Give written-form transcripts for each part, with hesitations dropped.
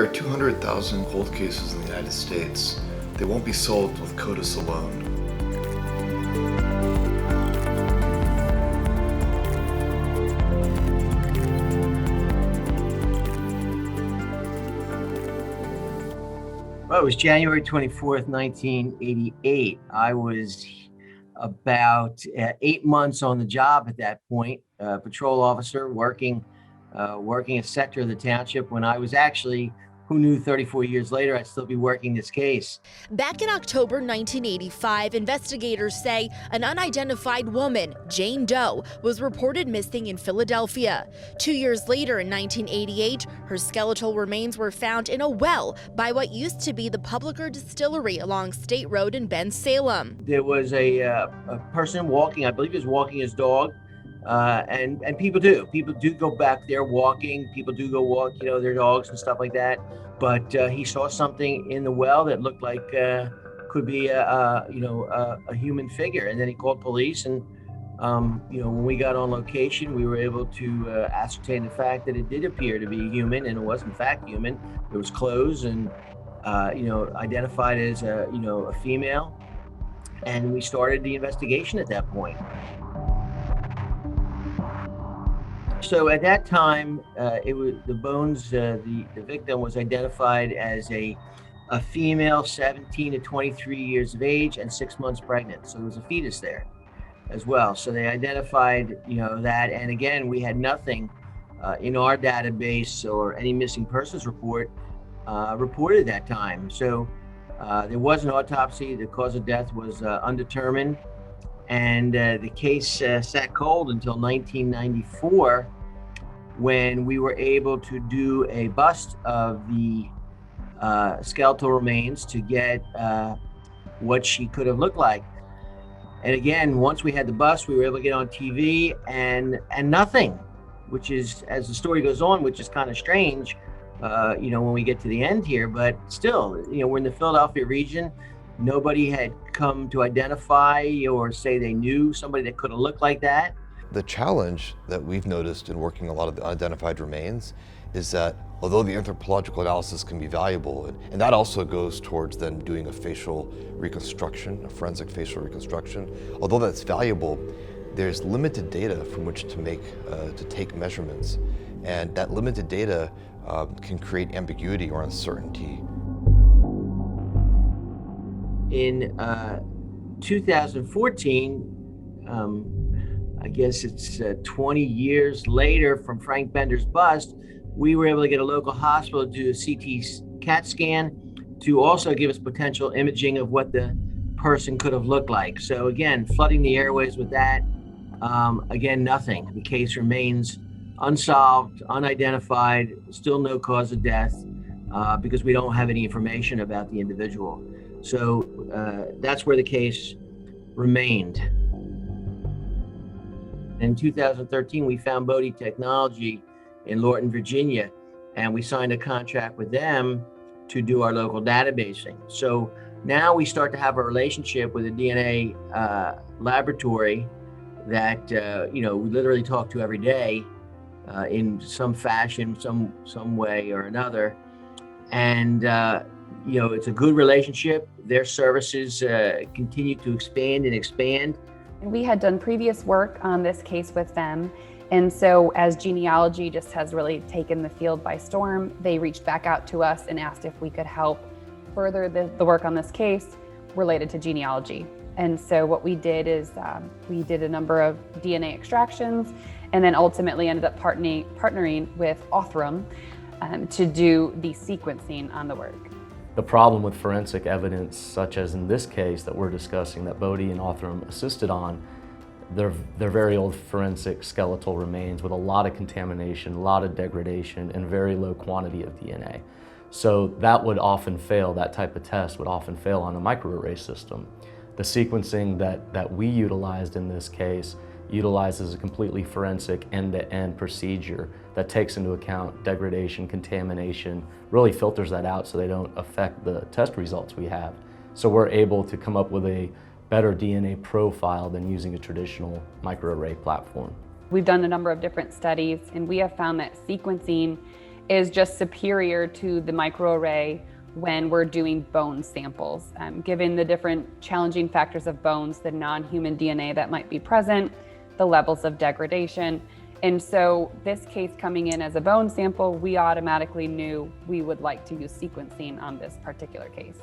are 200,000 cold cases in the United States. They won't be solved with CODIS alone. Well, it was January 24th, 1988. I was about 8 months on the job at that point, patrol officer working a sector of the township when I was actually, who knew 34 years later I'd still be working this case. Back in October 1985, investigators say an unidentified woman, Jane Doe, was reported missing in Philadelphia. 2 years later, in 1988, her skeletal remains were found in a well by what used to be the Publicker Distillery along State Road in Bensalem. There was a person walking, I believe he was walking his dog. And people do go back there walking. People do go walk, their dogs and stuff like that. But he saw something in the well that looked like could be a human figure. And then he called police. And when we got on location, we were able to ascertain the fact that it did appear to be human, and it was in fact human. It was clothes and identified as a female. And we started the investigation at that point. So at that time, it was the bones. The victim was identified as a female, 17 to 23 years of age, and 6 months pregnant. So there was a fetus there, as well. So they identified, that. And again, we had nothing in our database or any missing persons report reported at that time. So there was an autopsy. The cause of death was undetermined. And the case sat cold until 1994, when we were able to do a bust of the skeletal remains to get what she could have looked like. And again, once we had the bust, we were able to get on TV and nothing, which is, as the story goes on, which is kind of strange, when we get to the end here. But still, we're in the Philadelphia region. Nobody had come to identify or say they knew somebody that could have looked like that. The challenge that we've noticed in working a lot of the unidentified remains is that although the anthropological analysis can be valuable, and that also goes towards then doing a facial reconstruction, a forensic facial reconstruction, although that's valuable, there's limited data from which to take measurements. And that limited data can create ambiguity or uncertainty. In 2014, I guess it's 20 years later from Frank Bender's bust, we were able to get a local hospital to do a CT CAT scan to also give us potential imaging of what the person could have looked like. So again, flooding the airways with that. Again, nothing. The case remains unsolved, unidentified, still no cause of death, because we don't have any information about the individual. So that's where the case remained. In 2013, we found Bode Technology in Lorton, Virginia, and we signed a contract with them to do our local databasing. So now we start to have a relationship with a DNA laboratory that we literally talk to every day in some fashion, some way or another. And it's a good relationship. Their services continue to expand and expand. We had done previous work on this case with them. And so as Genealogy just has really taken the field by storm, they reached back out to us and asked if we could help further the work on this case related to genealogy. And so what we did is we did a number of DNA extractions and then ultimately ended up partnering with Othram to do the sequencing on the work. The problem with forensic evidence, such as in this case that we're discussing that Bode and Othram assisted on, they're very old forensic skeletal remains with a lot of contamination, a lot of degradation, and very low quantity of DNA. So that would often fail, that type of test would often fail on a microarray system. The sequencing that we utilized in this case utilizes a completely forensic end-to-end procedure that takes into account degradation, contamination, really filters that out so they don't affect the test results we have. So we're able to come up with a better DNA profile than using a traditional microarray platform. We've done a number of different studies and we have found that sequencing is just superior to the microarray when we're doing bone samples. Given the different challenging factors of bones, the non-human DNA that might be present, the levels of degradation. And so this case coming in as a bone sample, we automatically knew we would like to use sequencing on this particular case.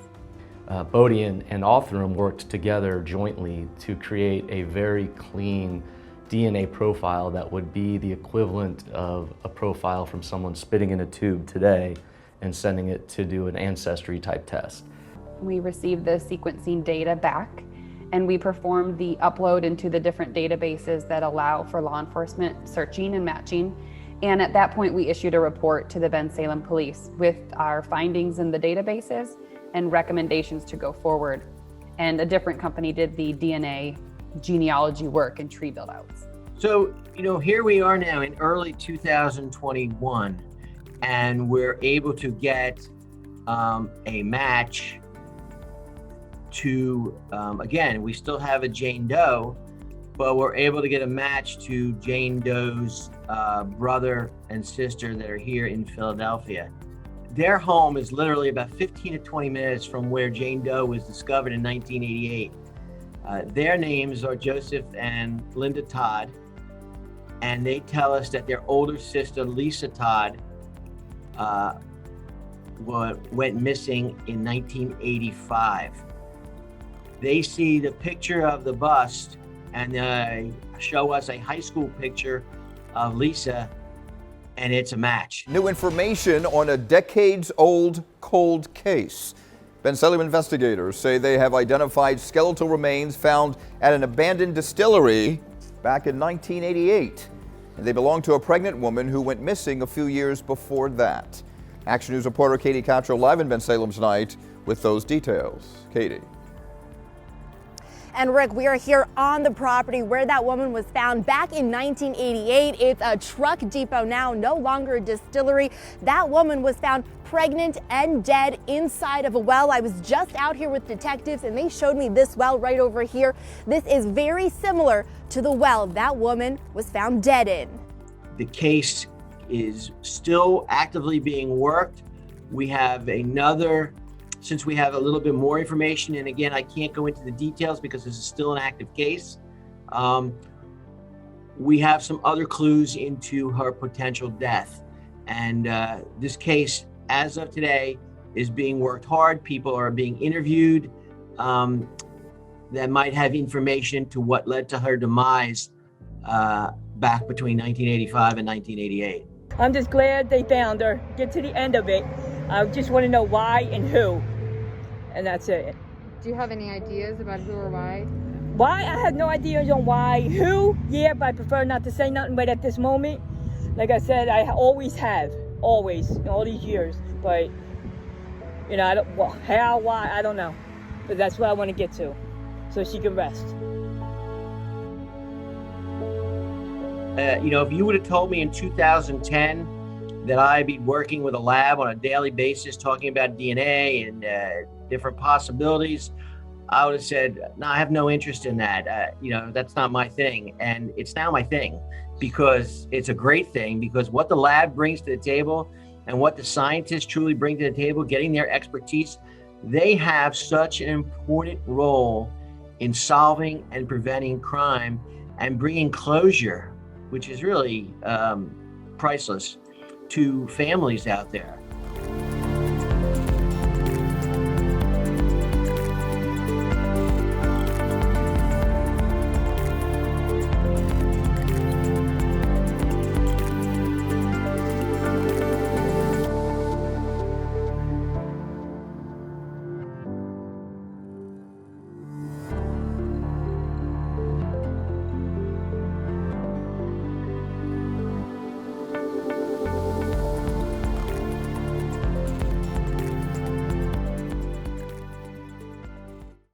Bode and Othram worked together jointly to create a very clean DNA profile that would be the equivalent of a profile from someone spitting in a tube today and sending it to do an ancestry type test. We received the sequencing data back, and we performed the upload into the different databases that allow for law enforcement searching and matching. And at that point, we issued a report to the Bensalem police with our findings in the databases and recommendations to go forward. And a different company did the DNA genealogy work and tree build outs. So, here we are now in early 2021, and we're able to get a match to, again, we still have a Jane Doe, but we're able to get a match to Jane Doe's brother and sister that are here in Philadelphia. Their home is literally about 15 to 20 minutes from where Jane Doe was discovered in 1988. Their names are Joseph and Linda Todd, and they tell us that their older sister, Lisa Todd, went missing in 1985. They see the picture of the bust and show us a high school picture of Lisa, and it's a match. New information on a decades-old cold case. Bensalem investigators say they have identified skeletal remains found at an abandoned distillery back in 1988. And they belong to a pregnant woman who went missing a few years before that. Action News reporter Katie Cottrell live in Bensalem tonight with those details. Katie. And Rick, we are here on the property where that woman was found back in 1988. It's a truck depot now, no longer a distillery. That woman was found pregnant and dead inside of a well. I was just out here with detectives and they showed me this well right over here. This is very similar to the well that woman was found dead in. The case is still actively being worked. We have since we have a little bit more information, and again, I can't go into the details because this is still an active case. We have some other clues into her potential death. And this case, as of today, is being worked hard. People are being interviewed that might have information to what led to her demise back between 1985 and 1988. I'm just glad they found her. Get to the end of it. I just want to know why and who. And that's it. Do you have any ideas about who or why? Why? I have no ideas on why. Who? Yeah, but I prefer not to say nothing right at this moment. Like I said, I always have. Always. In all these years. But, how, why, I don't know. But that's what I want to get to. So she can rest. If you would have told me in 2010 that I'd be working with a lab on a daily basis talking about DNA and different possibilities, I would have said, no, I have no interest in that. That's not my thing. And it's now my thing because it's a great thing, because what the lab brings to the table and what the scientists truly bring to the table, getting their expertise, they have such an important role in solving and preventing crime and bringing closure, which is really priceless, to families out there.